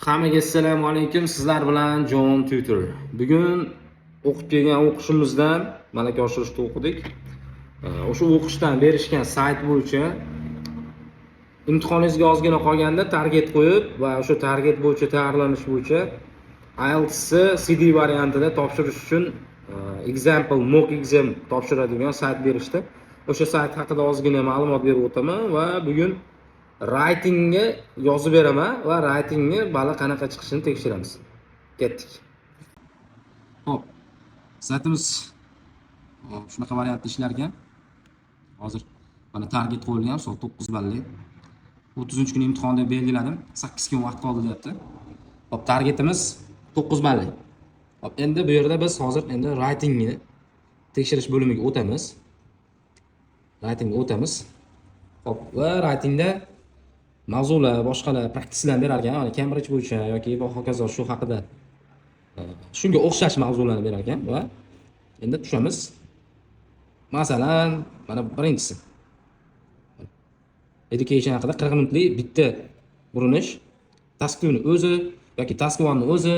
Hammaga assalomu alaykum. Sizlar bilan Jon Tutor. Bugun o'qib kelgan o'qishimizdan malaka oshirishda o'qidik. O'sha o'qishdan berishgan sayt bo'yicha imtihoningizga ozgina qolganda target qo'yib va o'sha target bo'yicha tayyorlanish bo'yicha IELTS CD variantida topshirish uchun mock exam topshiradigan sayt berishdi. O'sha sayt haqida ozgina ma'lumot berib o'taman va bugun writingga yozib beraman va writingni bali qanaqa chiqishini tekshiramiz. Ketdik. Xo'p. Saytimiz shunaqa variantda ishlar ekan. Hozir mana target qo'yilgan, soat 9 balli. 30-kuni imtihon deb belgiladim. 8 kun vaqt qoldi deyapti. Xo'p, targetimiz 9 balli. Xo'p, endi bu yerda biz hozir writingni tekshirish bo'limiga o'tamiz. Xo'p, va writingda mavzular, boshqalar praktiklar berar ekan, ya'ni Cambridge bo'yicha yoki hokazo shu haqida shunga o'xshash mavzularni berar ekan va endi tushamiz. Masalan, mana birinchisi. Education haqida 40 minutlik bitta urinish, task 2 ni o'zi yoki task 1 ni o'zi,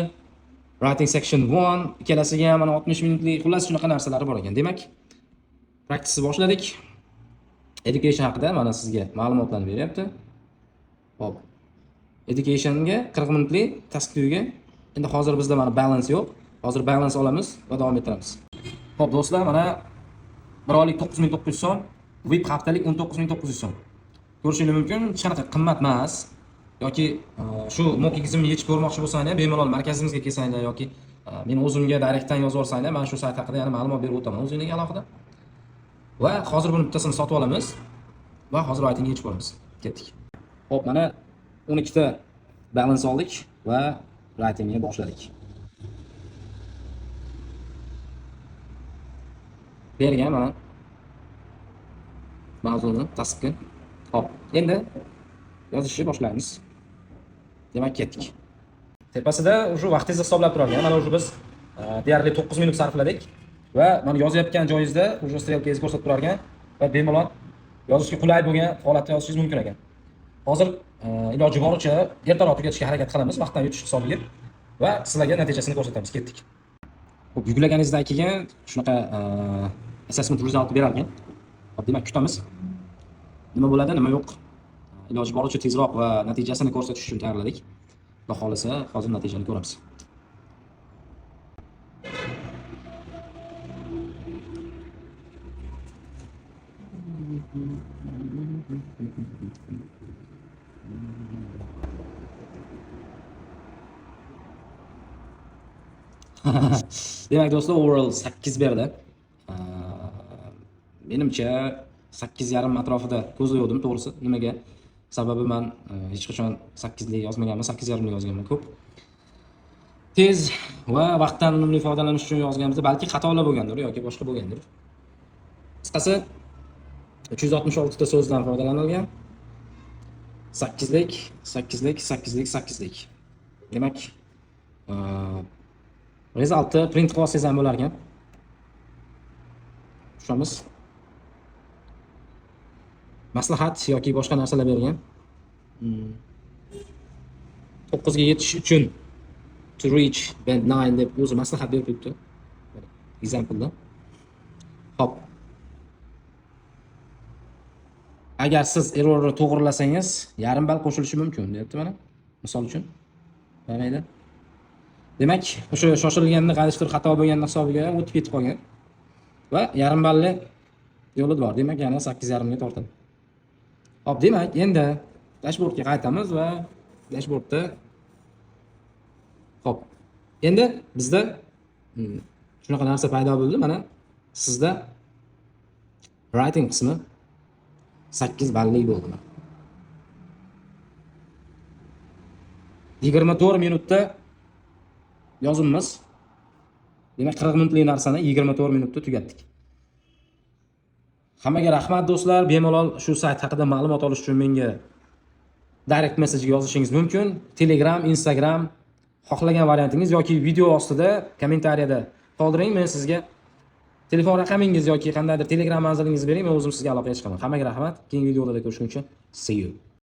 writing section 1 ikkalasiga ham mana 60 minutlik, xullas shunaqa narsalar bor ekan. Demak, praktikni boshladik. Education haqida mana sizga ma'lumotlarni beryapti. Hop. Educationga 40 minutlik, task 2 ga endi hozir bizda mana balance yo'q. Hozir balance olamiz va davom ettiramiz. Hop do'stlar, mana bir oylik 9900 so'm, VIP haftalik 19900 so'm. Ko'rishingiz mumkin, hech qanaqa qimmat emas. Yoki shu mock examni yechib ko'rmoqchi bo'lsangiz, bemalol markazimizga kelsangiz yoki men o'zimga direktdan yozib olsangiz, men shu sayt haqida yana ma'lumot berib o'taman o'zingizga alohida. Va hozir buni bittasini sotib olamiz va hozir writingga yechib ko'ramiz. Ketdik. Hop, mana 12 ta balance oldik va writingga boshladik. Bergan mana mavzuni, taskni. Hop, endi yozishni boshlaymiz. Demak, ketdik. Tepasida o'sha vaqtingizni hisoblab turarkan. Mana o'sha biz deyarli 9 minut sarfladik va mana yozayotgan joyingizda o'sha strelkangizni ko'rsatib turar ekan va bemalol yozishga qulay bo'lgan holatda yozishingiz mumkin ekan. Hozir iloji boricha ertaroq tugatishga harakat qilamiz vaqtdan yutish hisobiga va sizlarga natijasini ko'rsatamiz. Ketdik. Xo'p, yuklaganingizdan keyin shunaqa assessment result berar ekan. Hop, demak kutamiz. Nima bo'ladi, nima yo'q. Iloji boricha tezroq va natijasini ko'rsatish uchun tayyorladik. Xudo xolasa, hozir natijani ko'ramiz. Demak do'stlar, overall 8 berdi. Menimcha 8,5 atrofida ko'zlayotdim, to'g'risi. Nimaga? Sababi men hech qachon 8 lik yozmaganman, 8,5 lik yozganman ko'p. Tez va vaqtdan unumli foydalanish uchun yozganimizda balki xatolar bo'lgandir yoki boshqa bo'lgandir. Qisqasi 366 ta so'zdan foydalanilgan. 8 lik, 8 lik, 8 lik, 8 lik. Demak, resultni print qilib olsangiz ham bo'lar ekan. Tushamiz. Maslahat yoki boshqa narsalar bergan. 9 ga yetish uchun to reach band 9 deb o'zi maslahat berib turibdi. Example-da. Hop. Agar siz errorni to'g'rilasangiz, yarim ball qo'shilishi mumkin, deyapti mana. Misol uchun. Qaraydi. Demak, o'sha shoshilganni qaysidir xato bo'lganning hisobiga o'tib ketib qolgan. Va yarim balli yo'li bor. Demak, yana 8,5 ga tortadi. Hop, demak, endi dashbordga qaytamiz va dashbordda hop. Endi bizda shunaqa narsa paydo bo'ldi. Mana sizda writing qismi 8 balli bo'ldi. 24 minutda yozimiz. Demak, 40 minutlik narsani 24 minutda tugatdik. Hammaga rahmat do'stlar. Bemalol shu sayt haqida ma'lumot olish uchun menga direct message yozishingiz mumkin. Telegram, Instagram xohlagan variantingiz yoki video ostida kommentariyada qoldiring. Men sizga telefon raqamingiz yoki qandaydir Telegram manzilingizni bering, men o'zim sizga aloqaga chiqaman. Hammaga rahmat. Keyingi videolarda ko'rishguncha see you.